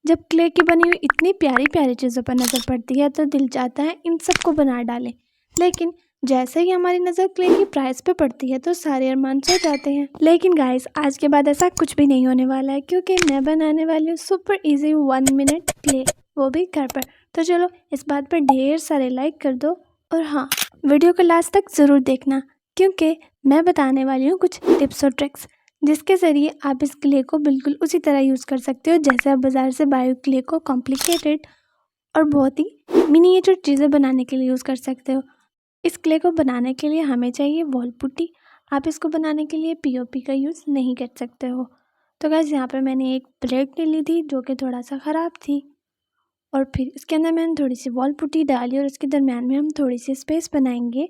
जब क्ले की बनी हुई इतनी प्यारी प्यारी चीज़ों पर नज़र पड़ती है तो दिल चाहता है इन सबको बना डालें, लेकिन जैसे ही हमारी नज़र क्ले की प्राइस पे पड़ती है तो सारे अरमान सो जाते हैं। लेकिन गाइस आज के बाद ऐसा कुछ भी नहीं होने वाला है, क्योंकि मैं बनाने वाली हूँ सुपर इजी 1 मिनट क्ले, वो भी घर पर। तो चलो इस बात पर ढेर सारे लाइक कर दो, और हाँ, वीडियो को लास्ट तक ज़रूर देखना, क्योंकि मैं बताने वाली हूँ कुछ टिप्स और ट्रिक्स जिसके ज़रिए आप इस क्ले को बिल्कुल उसी तरह यूज़ कर सकते हो जैसे आप बाज़ार से बायो क्ले को कॉम्प्लिकेटेड और बहुत ही मिनिएचर चीज़ें बनाने के लिए यूज़ कर सकते हो। इस क्ले को बनाने के लिए हमें चाहिए वॉल पुट्टी। आप इसको बनाने के लिए पीओपी का यूज़ नहीं कर सकते हो। तो गाइस यहाँ पर मैंने एक प्लेट ले ली थी जो कि थोड़ा सा ख़राब थी, और फिर इसके अंदर मैंने थोड़ी सी वॉल पुट्टी डाली और इसके दरम्यान में हम थोड़ी सी स्पेस बनाएंगे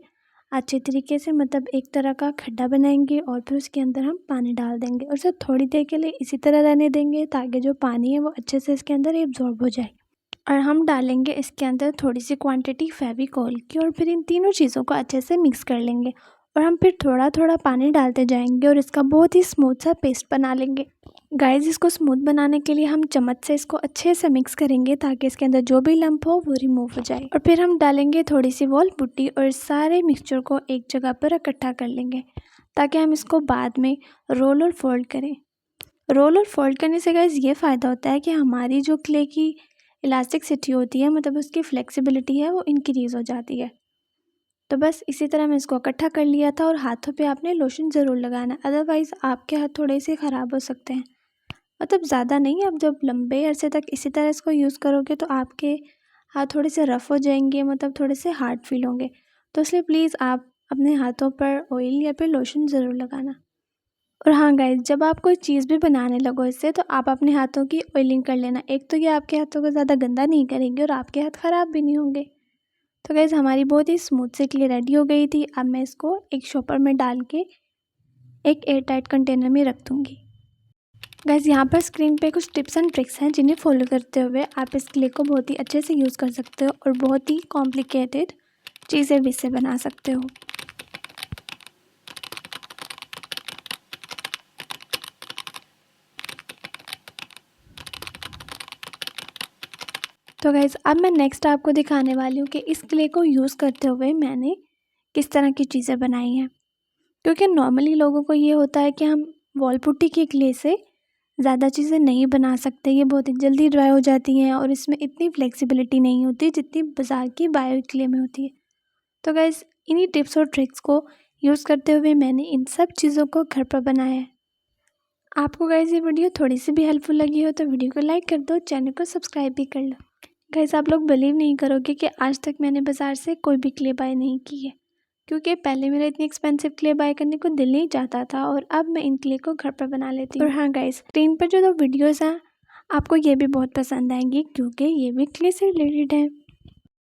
अच्छे तरीके से, मतलब एक तरह का खड्डा बनाएंगे, और फिर उसके अंदर हम पानी डाल देंगे और उसे थोड़ी देर के लिए इसी तरह रहने देंगे ताकि जो पानी है वो अच्छे से इसके अंदर एब्जॉर्ब हो जाए। और हम डालेंगे इसके अंदर थोड़ी सी क्वांटिटी फेविकोल की, और फिर इन तीनों चीज़ों को अच्छे से मिक्स कर लेंगे, और हम फिर थोड़ा थोड़ा पानी डालते जाएंगे और इसका बहुत ही स्मूथ सा पेस्ट बना लेंगे। गाइस इसको स्मूथ बनाने के लिए हम चम्मच से इसको अच्छे से मिक्स करेंगे ताकि इसके अंदर जो भी लंप हो वो रिमूव हो जाए, और फिर हम डालेंगे थोड़ी सी वॉल पुट्टी और इस सारे मिक्सचर को एक जगह पर इकट्ठा कर लेंगे ताकि हम इसको बाद में रोल और फोल्ड करें। रोल और फोल्ड करने से गाइस ये फ़ायदा होता है कि हमारी जो क्ले की इलास्टिसिटी होती है, मतलब उसकी फ्लेक्सिबिलिटी है, वो इंक्रीज़ हो जाती है। तो बस इसी तरह मैं इसको इकट्ठा कर लिया था, और हाथों पे आपने लोशन ज़रूर लगाना, अदरवाइज़ आपके हाथ थोड़े से ख़राब हो सकते हैं। मतलब ज़्यादा नहीं, आप जब लंबे अरसे तक इसी तरह इसको यूज़ करोगे तो आपके हाथ थोड़े से रफ़ हो जाएंगे, मतलब थोड़े से हार्ड फील होंगे। तो इसलिए प्लीज़ आप अपने हाथों पर ऑयल या फिर लोशन ज़रूर लगाना। और हाँ गाइस, जब आप कोई चीज़ भी बनाने लगो इससे तो आप अपने हाथों की ऑयलिंग कर लेना। एक तो ये आपके हाथों को ज़्यादा गंदा नहीं करेंगे और आपके हाथ ख़राब भी नहीं होंगे। तो गाइस हमारी बहुत ही स्मूथ से क्ले रेडी हो गई थी। अब मैं इसको एक शॉपर में डाल के एक एयर टाइट कंटेनर में रख दूँगी। गाइस यहाँ पर स्क्रीन पे कुछ टिप्स एंड ट्रिक्स हैं जिन्हें फॉलो करते हुए आप इस क्ले को बहुत ही अच्छे से यूज़ कर सकते हो और बहुत ही कॉम्प्लिकेटेड चीज़ें भी इससे बना सकते हो। तो गाइज़ अब मैं नेक्स्ट आपको दिखाने वाली हूँ कि इस क्ले को यूज़ करते हुए मैंने किस तरह की चीज़ें बनाई हैं। क्योंकि नॉर्मली लोगों को ये होता है कि हम वॉल पुट्टी की क्ले से ज़्यादा चीज़ें नहीं बना सकते, ये बहुत ही जल्दी ड्राई हो जाती हैं और इसमें इतनी फ्लेक्सिबिलिटी नहीं होती जितनी बाज़ार की बायो क्ले में होती है। तो गाइज़ इन्हीं टिप्स और ट्रिक्स को यूज़ करते हुए मैंने इन सब चीज़ों को घर पर बनाया है। आपको गाइज़ ये वीडियो थोड़ी सी भी हेल्पफुल लगी हो तो वीडियो को लाइक कर दो, चैनल को सब्सक्राइब भी कर लो। गाइस आप लोग बिलीव नहीं करोगे कि आज तक मैंने बाज़ार से कोई भी क्ले बाय नहीं की है, क्योंकि पहले मेरा इतनी एक्सपेंसिव क्ले बाय करने को दिल नहीं चाहता था, और अब मैं इन क्ले को घर पर बना लेती हूँ। और हाँ गाइस, स्क्रीन पर जो 2 वीडियोस हैं आपको ये भी बहुत पसंद आएंगी क्योंकि ये भी क्ले से रिलेटेड है।